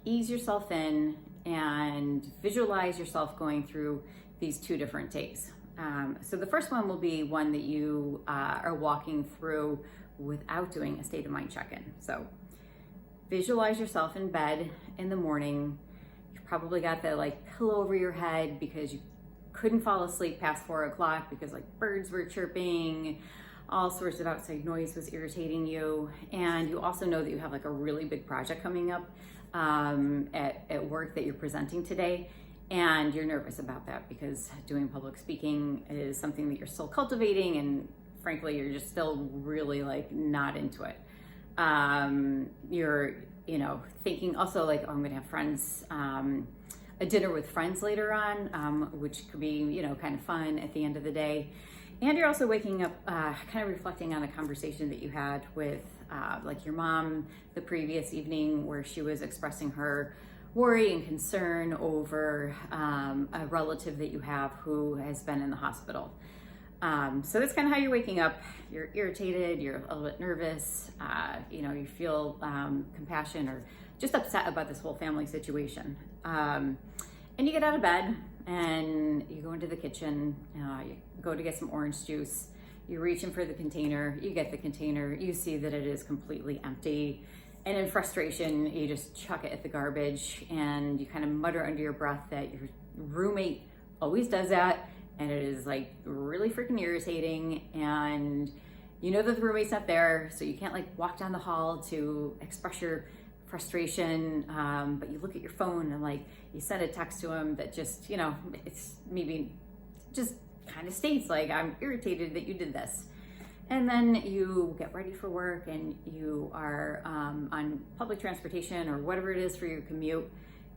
ease yourself in and visualize yourself going through these two different days. So the first one will be one that you are walking through without doing a state of mind check-in. So visualize yourself in bed in the morning. You probably got the pillow over your head because you couldn't fall asleep past 4 o'clock because birds were chirping, all sorts of outside noise was irritating you. And you also know that you have a really big project coming up at work that you're presenting today. And you're nervous about that because doing public speaking is something that you're still cultivating, and frankly, you're just still really not into it. You're, thinking also oh, I'm gonna have friends, a dinner with friends later on, which could be, kind of fun at the end of the day. And you're also waking up, kind of reflecting on a conversation that you had with your mom the previous evening, where she was expressing her worry and concern over a relative that you have who has been in the hospital. So that's kind of how you're waking up. You're irritated, you're a little bit nervous, you feel compassion or just upset about this whole family situation. And you get out of bed and you go into the kitchen, you go to get some orange juice, you're reaching for the container, you get the container, you see that it is completely empty. And in frustration, you just chuck it at the garbage and you kind of mutter under your breath that your roommate always does that. And it is really freaking irritating. And you know that the roommate's not there, so you can't walk down the hall to express your frustration. But you look at your phone and you send a text to him that just, it's maybe just kind of states I'm irritated that you did this. And then you get ready for work and you are on public transportation or whatever it is for your commute,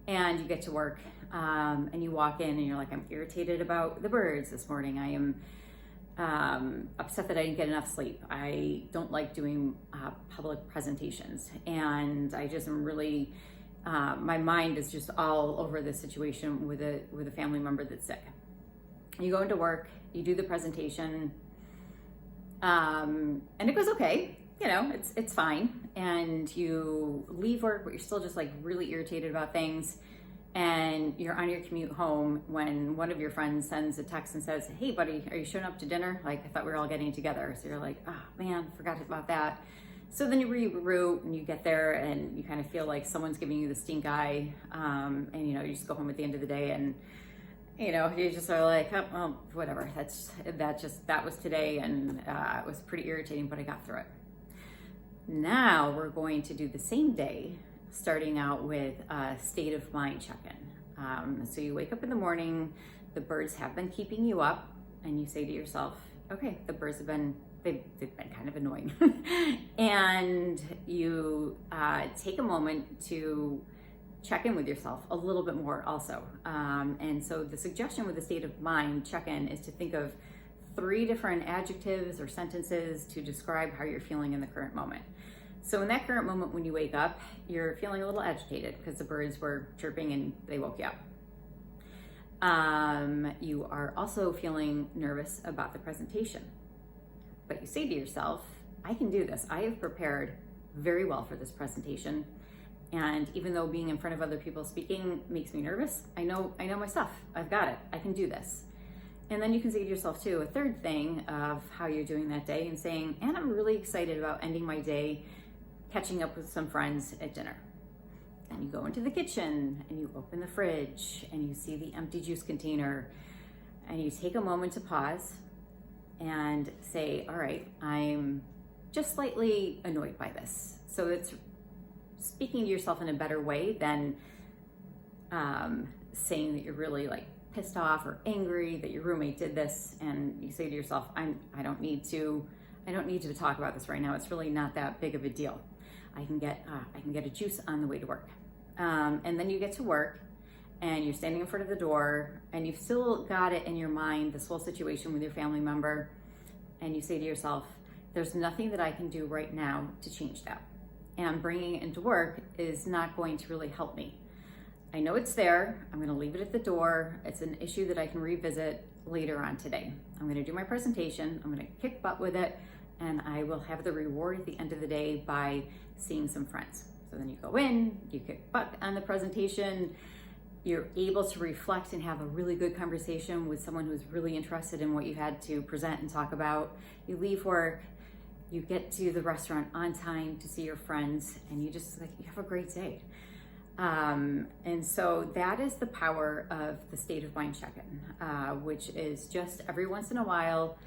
and you get to work and you walk in and you're I'm irritated about the birds this morning. I am upset that I didn't get enough sleep. I don't like doing public presentations, and I just am really, my mind is just all over this situation with a family member that's sick. You go into work, you do the presentation, and it goes okay, it's fine. And you leave work, but you're still just really irritated about things. And you're on your commute home when one of your friends sends a text and says, "Hey buddy, are you showing up to dinner? I thought we were all getting together." So you're oh man, forgot about that. So then you reroute and you get there and you kind of feel someone's giving you the stink eye. And you just go home at the end of the day and you just are oh, well, whatever. That was today, and it was pretty irritating, but I got through it. Now we're going to do the same day, starting out with a state of mind check-in. So you wake up in the morning, the birds have been keeping you up, and you say to yourself, okay, the birds they've been kind of annoying. And you take a moment to check in with yourself a little bit more also. And so the suggestion with the state of mind check-in is to think of 3 different adjectives or sentences to describe how you're feeling in the current moment. So in that current moment when you wake up, you're feeling a little agitated because the birds were chirping and they woke you up. You are also feeling nervous about the presentation. But you say to yourself, I can do this. I have prepared very well for this presentation. And even though being in front of other people speaking makes me nervous, I know my stuff. I've got it. I can do this. And then you can say to yourself too, a third thing of how you're doing that day and saying, and I'm really excited about ending my day catching up with some friends at dinner. And you go into the kitchen and you open the fridge and you see the empty juice container and you take a moment to pause and say, all right, I'm just slightly annoyed by this. So it's speaking to yourself in a better way than saying that you're really pissed off or angry that your roommate did this. And you say to yourself, I don't need to talk about this right now. It's really not that big of a deal. I can get a juice on the way to work. And then you get to work and you're standing in front of the door and you've still got it in your mind, this whole situation with your family member. And you say to yourself, there's nothing that I can do right now to change that. And bringing it into work is not going to really help me. I know it's there. I'm going to leave it at the door. It's an issue that I can revisit later on today. I'm going to do my presentation. I'm going to kick butt with it. And I will have the reward at the end of the day by seeing some friends. So then you go in, you kick butt on the presentation, you're able to reflect and have a really good conversation with someone who's really interested in what you had to present and talk about. You leave work, you get to the restaurant on time to see your friends, and you just you have a great day. And so that is the power of the state of mind check-in, which is just every once in a while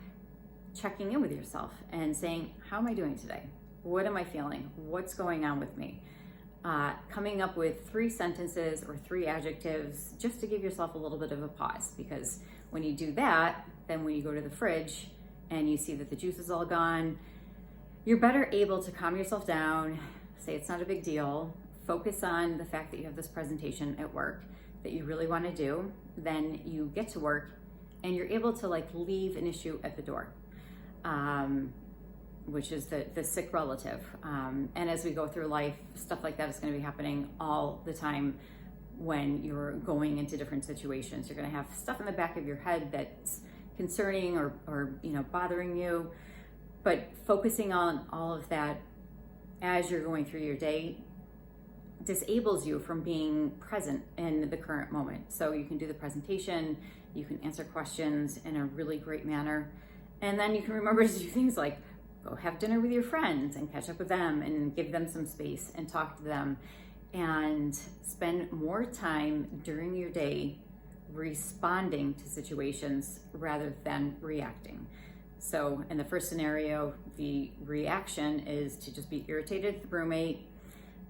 checking in with yourself and saying, how am I doing today? What am I feeling? What's going on with me? Coming up with 3 sentences or 3 adjectives just to give yourself a little bit of a pause, because when you do that, then when you go to the fridge and you see that the juice is all gone, you're better able to calm yourself down, say it's not a big deal, focus on the fact that you have this presentation at work that you really want to do. Then you get to work and you're able to leave an issue at the door, which is the sick relative. And as we go through life, stuff like that is going to be happening all the time when you're going into different situations. You're going to have stuff in the back of your head that's concerning or bothering you, but focusing on all of that as you're going through your day disables you from being present in the current moment. So you can do the presentation, you can answer questions in a really great manner, and then you can remember to do things like go have dinner with your friends and catch up with them and give them some space and talk to them, and spend more time during your day responding to situations rather than reacting. So in the first scenario, the reaction is to just be irritated at the roommate,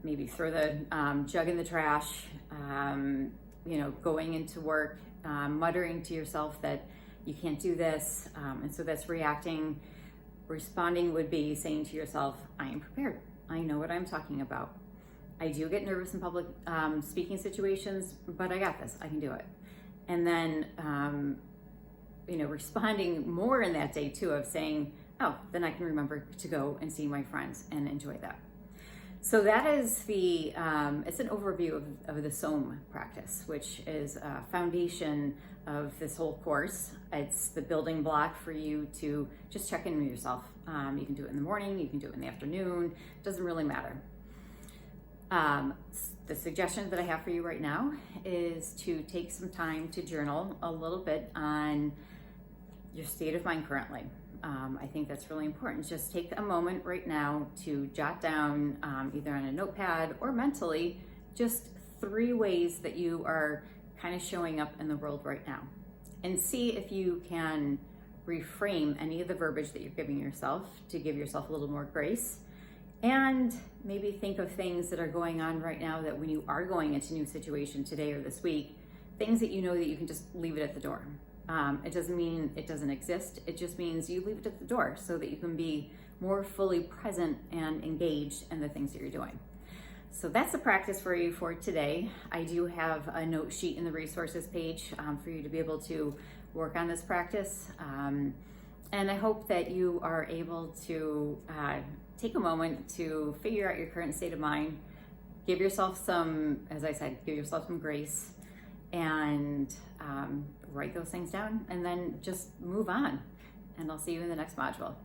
maybe throw the jug in the trash, going into work, muttering to yourself that you can't do this. And so that's reacting. Responding would be saying to yourself, I am prepared. I know what I'm talking about. I do get nervous in public speaking situations, but I got this. I can do it. And then, responding more in that day too, of saying, oh, then I can remember to go and see my friends and enjoy that. So that is it's an overview of the SOAM practice, which is a foundation of this whole course. It's the building block for you to just check in with yourself. You can do it in the morning, you can do it in the afternoon, it doesn't really matter. The suggestion that I have for you right now is to take some time to journal a little bit on your state of mind currently. I think that's really important. Just take a moment right now to jot down, either on a notepad or mentally, just 3 ways that you are kind of showing up in the world right now. And see if you can reframe any of the verbiage that you're giving yourself to give yourself a little more grace. And maybe think of things that are going on right now that when you are going into a new situation today or this week, things that you know that you can just leave it at the door. It doesn't mean it doesn't exist. It just means you leave it at the door so that you can be more fully present and engaged in the things that you're doing. So that's a practice for you for today. I do have a note sheet in the resources page for you to be able to work on this practice. And I hope that you are able to take a moment to figure out your current state of mind, give yourself some, as I said, give yourself some grace, and write those things down, and then just move on. And I'll see you in the next module.